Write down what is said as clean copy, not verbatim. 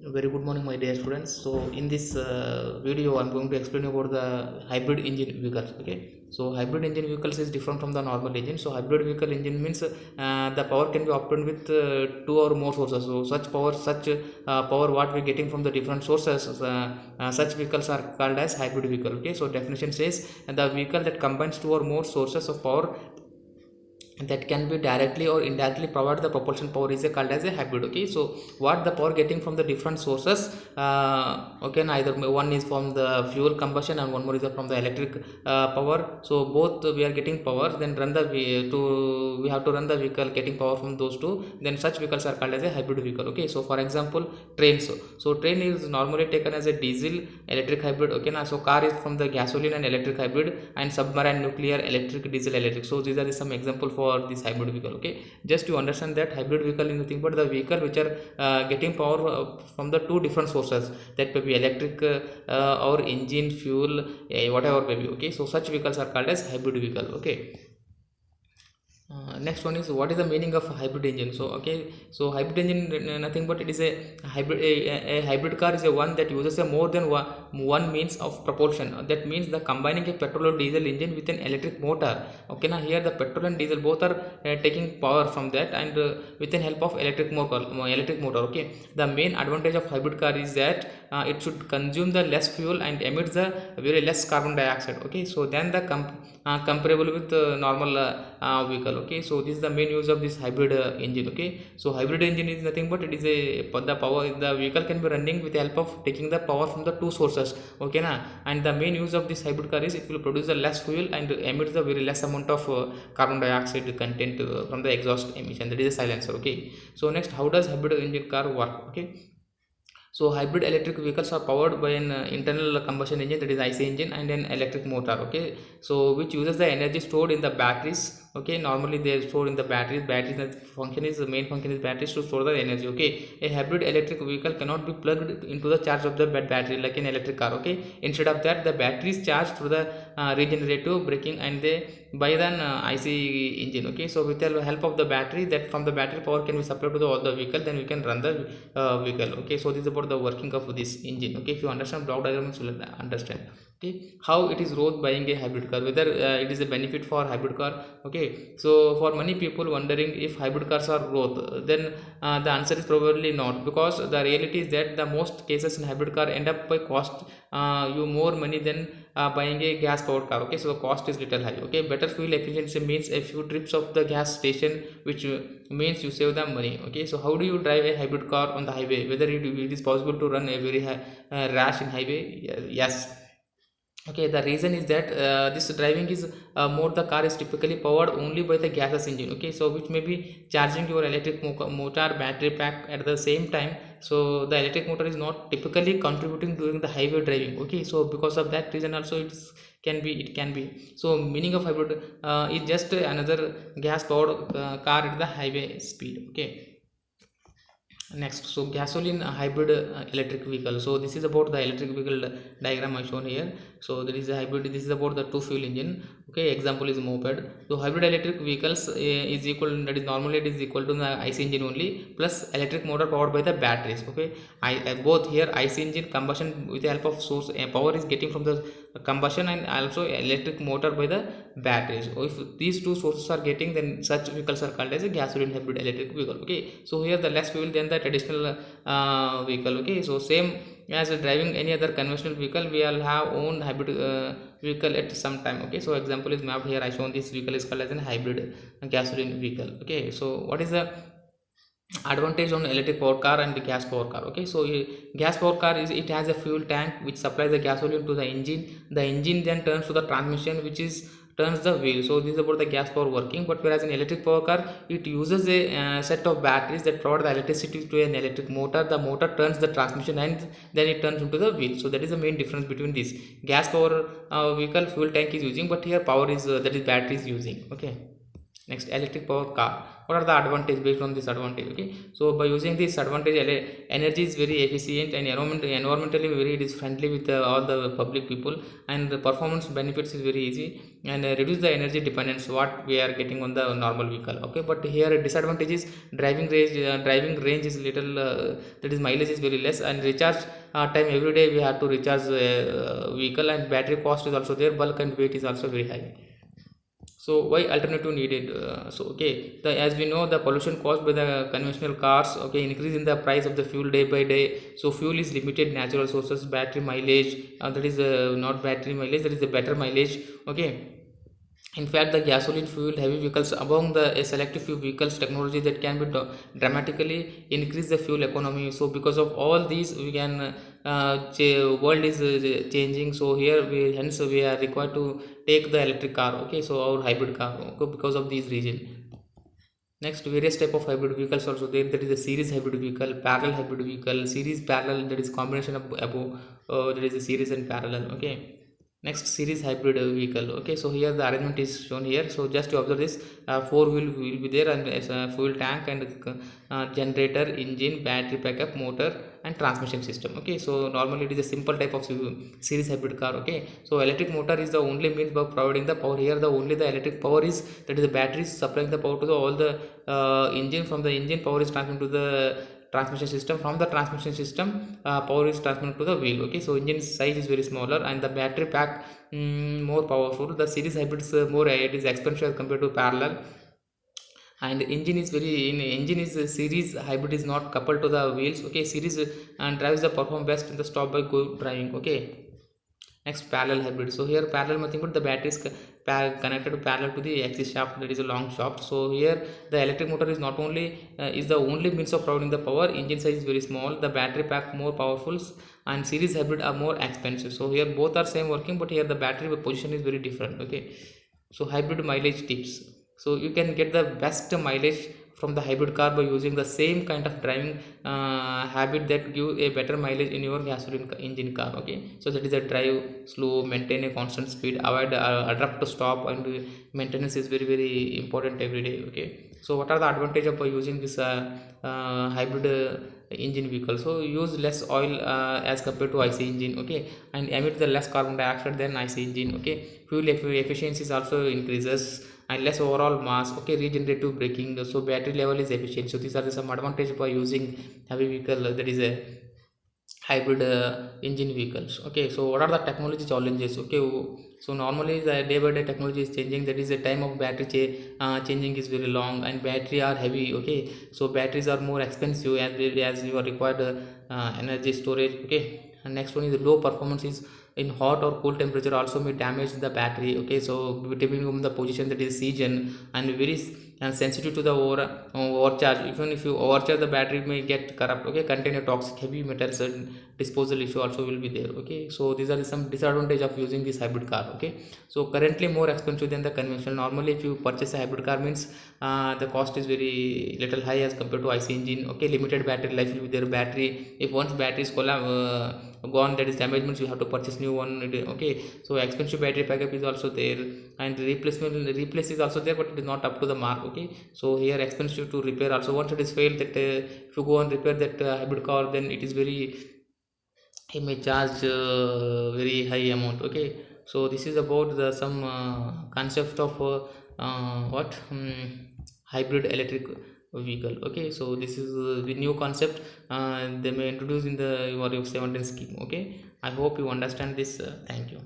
Very good morning, my dear students. So, in this video, I'm going to explain about the hybrid engine vehicles. Okay, so hybrid engine vehicles is different from the normal engine. So, hybrid vehicle engine means the power can be obtained with two or more sources. So, such power, what we're getting from the different sources, such vehicles are called as hybrid vehicle. Okay, so definition says the vehicle that combines two or more sources of power that can be directly or indirectly provide the propulsion power is called as a hybrid. Okay, so what the power getting from the different sources, okay, either one is from the fuel combustion and one more is from the electric power. So both we are getting power, then we have to run the vehicle getting power from those two, then such vehicles are called as a hybrid vehicle. Okay, so for example, trains. So train is normally taken as a diesel electric hybrid. Okay, now so car is from the gasoline and electric hybrid, and submarine nuclear electric diesel electric. So these are some example for this hybrid vehicle. Okay, just to understand that hybrid vehicle is nothing but the vehicle which are getting power from the two different sources, that may be electric or engine fuel, whatever may be. Okay, so such vehicles are called as hybrid vehicle. Okay, next one is what is the meaning of hybrid engine. So okay, so hybrid engine nothing but it is a hybrid car is a one that uses a more than one means of propulsion. That means the combining a petrol or diesel engine with an electric motor. Okay, now here the petrol and diesel both are taking power from that, and with the help of electric motor. Okay, the main advantage of hybrid car is that it should consume the less fuel and emits the very less carbon dioxide. Okay, so then the comparable with normal vehicle. Okay, so this is the main use of this hybrid engine. Okay, so hybrid engine is nothing but it is the power, the vehicle can be running with the help of taking the power from the two sources. Okay na, and the main use of this hybrid car is it will produce the less fuel and emits the very less amount of carbon dioxide content from the exhaust emission, that is a silencer. Okay, so next, how does hybrid engine car work? Okay, so hybrid electric vehicles are powered by an internal combustion engine, that is IC engine, and an electric motor. Okay, so which uses the energy stored in the batteries. Okay, normally they are stored in the batteries. Batteries, the main function is batteries to store the energy. Okay, a hybrid electric vehicle cannot be plugged into the charge of the battery like an electric car. Okay, instead of that, the battery is charged through the regenerative braking and they by an IC engine. Okay, so with the help of the battery, that from the battery power can be supplied to all the vehicle, then we can run the vehicle. Okay, so this is about the working of this engine. Okay, if you understand block diagrams, you will understand. Okay, how it is worth buying a hybrid car, whether it is a benefit for hybrid car. Okay, so for many people wondering if hybrid cars are growth, then the answer is probably not, because the reality is that the most cases in hybrid car end up by cost you more money than buying a gas powered car. Okay, so the cost is little high. Okay, better fuel efficiency means a few trips of the gas station, which means you save the money. Okay, so how do you drive a hybrid car on the highway, whether it is possible to run a very high, rash in highway? Yes. Okay, the reason is that this driving is more, the car is typically powered only by the gaseous engine. Okay, so which may be charging your electric motor battery pack at the same time. So the electric motor is not typically contributing during the highway driving. Okay, so because of that reason also it can be so meaning of hybrid is just another gas powered car at the highway speed. Okay, next, so gasoline hybrid electric vehicle. So this is about the electric vehicle diagram I shown here. So there is a hybrid, this is about the two fuel engine. Okay, example is moped. So hybrid electric vehicles is equal, that is normally it is equal to the IC engine only plus electric motor powered by the batteries. Okay, both here IC engine combustion with the help of source power is getting from the combustion, and also electric motor by the batteries. So if these two sources are getting, then such vehicles are called as a gasoline hybrid electric vehicle. Okay, so here the less fuel than the traditional vehicle. Okay, so same as driving any other conventional vehicle, we all have own hybrid vehicle at some time. Okay, so example is mapped here, I shown this vehicle is called as a hybrid gasoline vehicle. Okay, so what is the advantage on electric power car and the gas power car? Okay, so gas power car is, it has a fuel tank which supplies the gasoline to the engine. The engine then turns to the transmission, which is turns the wheel. So this is about the gas power working. But whereas in electric power car, it uses a set of batteries that provide the electricity to an electric motor. The motor turns the transmission and then it turns into the wheel. So that is the main difference between this gas power vehicle, fuel tank is using, but here power is that is battery is using. Okay, Next, electric power car. What are the advantage based on this advantage? Okay, so by using this advantage, energy is very efficient and environmentally very, it is friendly with all the public people, and the performance benefits is very easy, and reduce the energy dependence what we are getting on the normal vehicle. Okay, but here disadvantage is driving range is little, that is mileage is very less, and recharge time every day we have to recharge vehicle, and battery cost is also there, bulk and weight is also very high. So why alternative needed? So okay, as we know, the pollution caused by the conventional cars, okay, increase in the price of the fuel day by day. So fuel is limited natural sources, battery mileage, that is not battery mileage, that is the better mileage. Okay, in fact, the gasoline fuel heavy vehicles among the a selective few vehicles technology that can be dramatically increase the fuel economy. So because of all these, we can world is changing. So here we, hence we are required to take the electric car. Okay, so our hybrid car, okay, because of these reason. Next, various type of hybrid vehicles also there. That is a series hybrid vehicle, parallel hybrid vehicle, series parallel, that is combination of above. There is a series and parallel. Okay. Next, series hybrid vehicle. Okay, so here the arrangement is shown here. So just to observe this, four wheel will be there, and as a fuel tank and generator, engine, battery backup, motor, and transmission system. Okay, so normally it is a simple type of series hybrid car. Okay, so electric motor is the only means of providing the power. Here the only the electric power is, that is the battery is supplying the power to the all the engine. From the engine, power is transmitted to the transmission system. From the transmission system, power is transmitted to the wheel. Okay, so engine size is very smaller, and the battery pack more powerful. The series hybrid is more, it is expensive compared to parallel, and engine is very, in engine is series hybrid is not coupled to the wheels. Okay, series and drives the perform best in the stop by go driving. Okay. Next, parallel hybrid. So here parallel nothing but the battery is connected to parallel to the axis shaft, that is a long shaft. So here the electric motor is not only is the only means of providing the power. Engine size is very small, the battery pack more powerful, and series hybrid are more expensive. So here both are same working, but here the battery position is very different. Okay, so hybrid mileage tips. So you can get the best mileage from the hybrid car by using the same kind of driving habit that give a better mileage in your gasoline engine car. Okay, so that is a drive slow, maintain a constant speed, avoid abrupt to stop, and maintenance is very very important every day. Okay, so what are the advantage of using this hybrid engine vehicle? So use less oil as compared to IC engine. Okay, and emit the less carbon dioxide than IC engine. Okay, fuel efficiency also increases, and less overall mass. Okay, regenerative braking, so battery level is efficient. So these are some advantage by using heavy vehicle, that is a hybrid engine vehicles. Okay, so what are the technology challenges? Okay, so normally the day by day technology is changing, that is the time of battery changing is very long, and battery are heavy. Okay, so batteries are more expensive as you are required energy storage. Okay, and next one is the low performance is in hot or cold temperature also may damage the battery. Okay, so depending on the position, that is season, and very and sensitive to the overcharge. Even if you overcharge, the battery may get corrupt. Okay, contain a toxic heavy metals, and disposal issue also will be there. Okay, so these are some disadvantage of using this hybrid car. Okay, so currently more expensive than the conventional. Normally if you purchase a hybrid car means the cost is very little high as compared to IC engine. Okay, limited battery life will be there. Battery, if once battery is gone, that is damage, means you have to purchase new one. Okay, so expensive battery backup is also there, and replace is also there, but it is not up to the mark. Okay, so here expensive to repair also. Once it is failed, that if you go and repair that hybrid car, then it is very, he may charge very high amount. Okay, so this is about the some concept of what hybrid electric vehicle. Okay, so this is the new concept they may introduce in the your 17 scheme. Okay, I hope you understand this. Thank you.